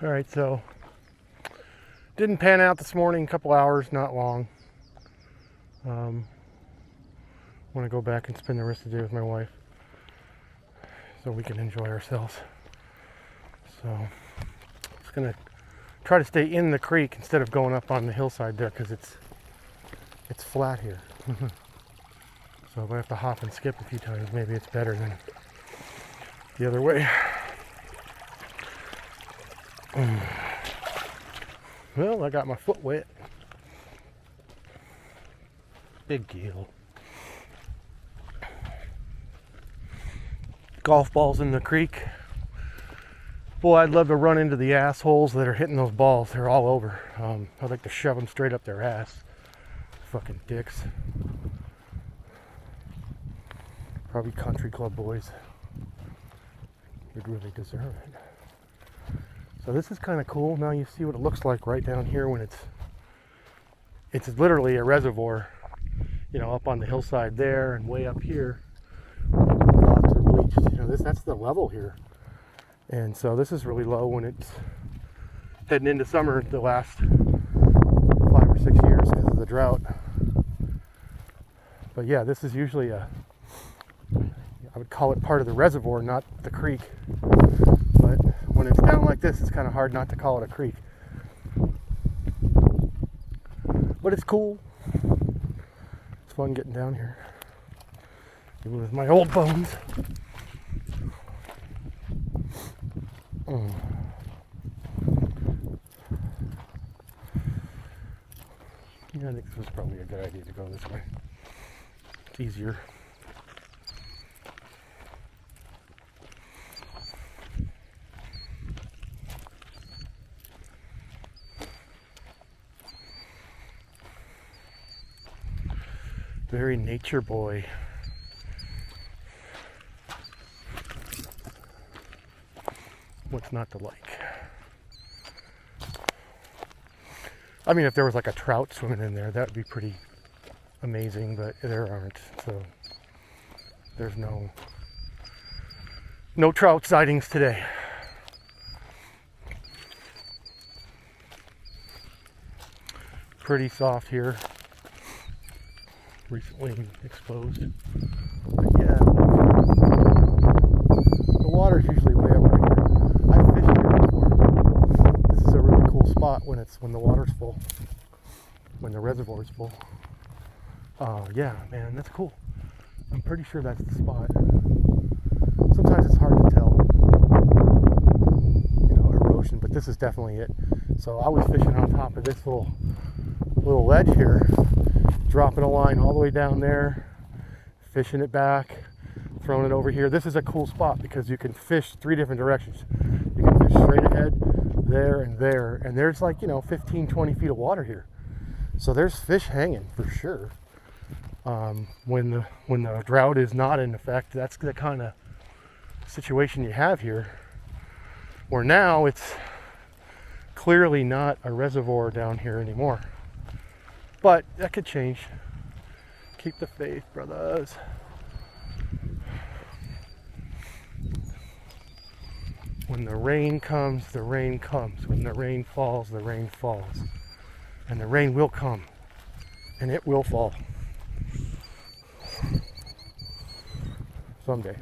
All right, so didn't pan out this morning. A couple hours, not long. Want to go back and spend the rest of the day with my wife so we can enjoy ourselves. So just gonna try to stay in the creek instead of going up on the hillside there because it's flat here. So if I have to hop and skip a few times, maybe it's better than the other way. Well, I got my foot wet. Big deal. Golf balls in the creek. Boy, I'd love to run into the assholes that are hitting those balls. They're all over. I'd like to shove them straight up their ass. Fucking dicks. Probably country club boys. Would really deserve it. So this is kind of cool. Now you see what it looks like right down here when it's literally a reservoir, you know, up on the hillside there and way up here. Lots are bleached. You know, that's the level here. And so this is really low when it's heading into summer the last 5 or 6 years because of the drought. But yeah, this is usually I would call it part of the reservoir, not the creek. But when it's down like this, it's kind of hard not to call it a creek. But it's cool. It's fun getting down here. Even with my old bones. Yeah, I think this was probably a good idea to go this way. It's easier. Very nature boy. What's not to like? I mean, if there was like a trout swimming in there, that would be pretty amazing, but there aren't. So there's no trout sightings today. Pretty soft here. Recently exposed. But yeah, the water's usually way up right here. I've fished here before. This is a really cool spot when the water's full, when the reservoir's full. Yeah, man, that's cool. I'm pretty sure that's the spot. Sometimes it's hard to tell, you know, erosion, but this is definitely it. So I was fishing on top of this little ledge here, dropping a line all the way down there, fishing it back, throwing it over here. This is a cool spot because you can fish 3 different directions. You can fish straight ahead, there, and there's like, you know, 15, 20 feet of water here. So there's fish hanging for sure. When the drought is not in effect, that's the kind of situation you have here. Where now it's clearly not a reservoir down here anymore. But that could change. Keep the faith, brothers. When the rain comes, the rain comes. When the rain falls, the rain falls. And the rain will come. And it will fall. Someday.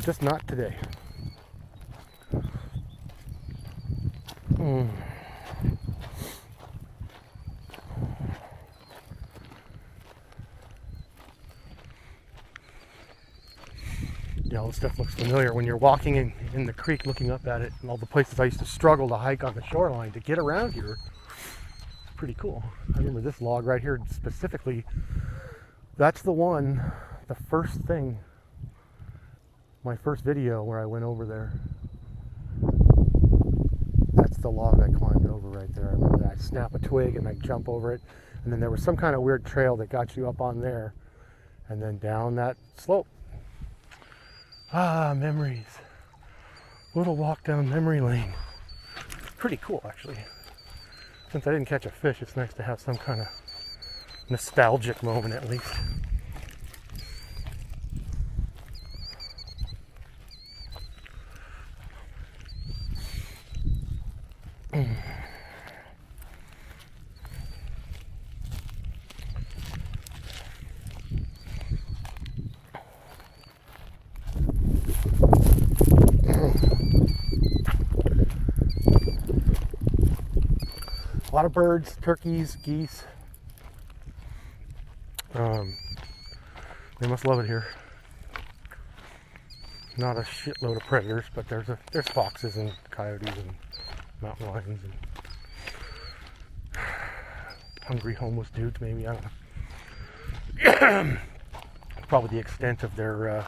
Just not today. Yeah, all this stuff looks familiar when you're walking in the creek looking up at it, and all the places I used to struggle to hike on the shoreline to get around here. It's pretty cool. I remember this log right here specifically. That's the one, the first thing, my first video where I went over there. That's the log I climbed over right there. I remember that. I'd snap a twig and I'd jump over it, and then there was some kind of weird trail that got you up on there and then down that slope. Ah, memories. Little walk down memory lane. Pretty cool, actually. Since I didn't catch a fish, it's nice to have some kind of nostalgic moment at least. A lot of birds, turkeys, geese. They must love it here. Not a shitload of predators, but there's foxes and coyotes and mountain lions and hungry homeless dudes, maybe, I don't know. Probably the extent of their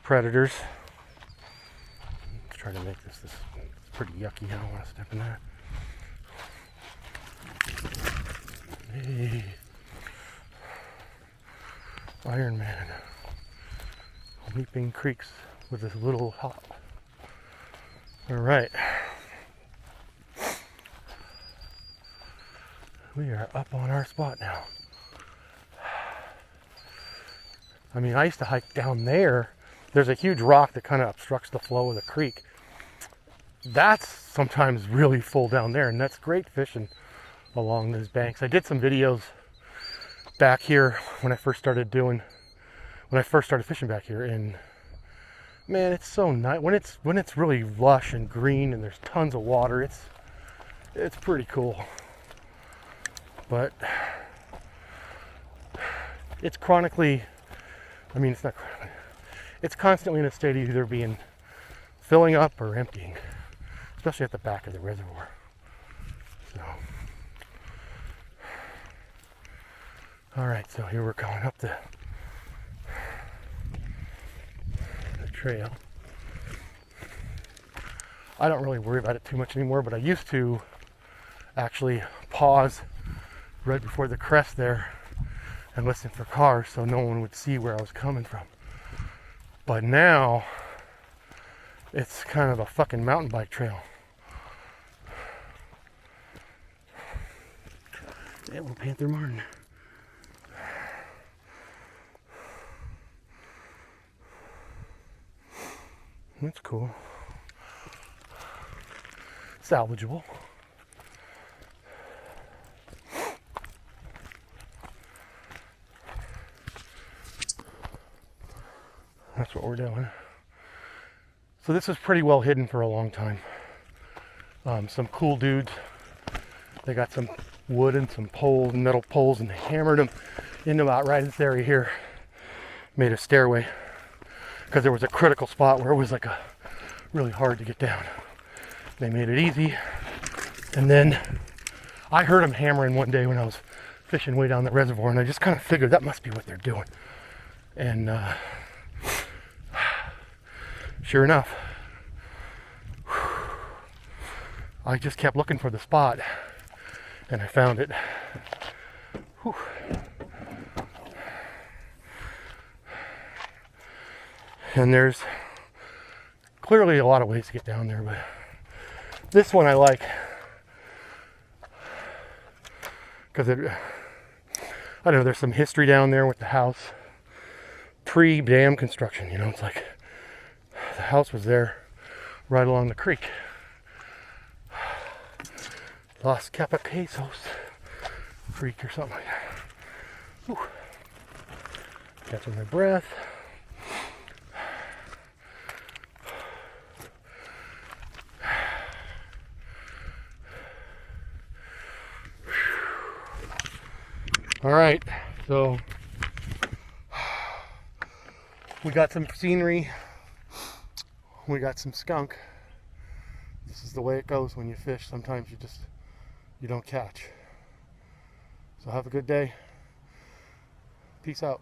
predators. Let's try to make this it's pretty yucky. I don't want to step in that. Hey. Iron Man. Leaping creeks with this little hop. Alright. We are up on our spot now. I mean, I used to hike down there. There's a huge rock that kind of obstructs the flow of the creek. That's sometimes really full down there, and that's great fishing along those banks. I did some videos back here when I first started fishing back here, and man, it's so nice when it's really lush and green and there's tons of water. It's pretty cool, but it's chronically, I mean, it's constantly in a state of either being filling up or emptying, especially at the back of the reservoir. So, all right, so here we're going up the trail. I don't really worry about it too much anymore, but I used to actually pause right before the crest there and listen for cars so no one would see where I was coming from. But now it's kind of a fucking mountain bike trail. That little Panther Martin. That's cool. Salvageable. That's what we're doing. So this was pretty well hidden for a long time. Some cool dudes, they got some wood and some poles, metal poles, and they hammered them into about right in this area here. Made a stairway, because there was a critical spot where it was like really hard to get down. They made it easy, and then I heard them hammering one day when I was fishing way down the reservoir, and I just kind of figured that must be what they're doing. And sure enough, I just kept looking for the spot, and I found it. Whew. And there's clearly a lot of ways to get down there, but this one I like because I don't know, there's some history down there with the house pre-dam construction. You know, it's like the house was there right along the creek. Los Capaquesos Creek or something like that. Whew. Catching my breath. All right, so we got some scenery, we got some skunk. This is the way it goes when you fish. Sometimes you don't catch. So have a good day. Peace out.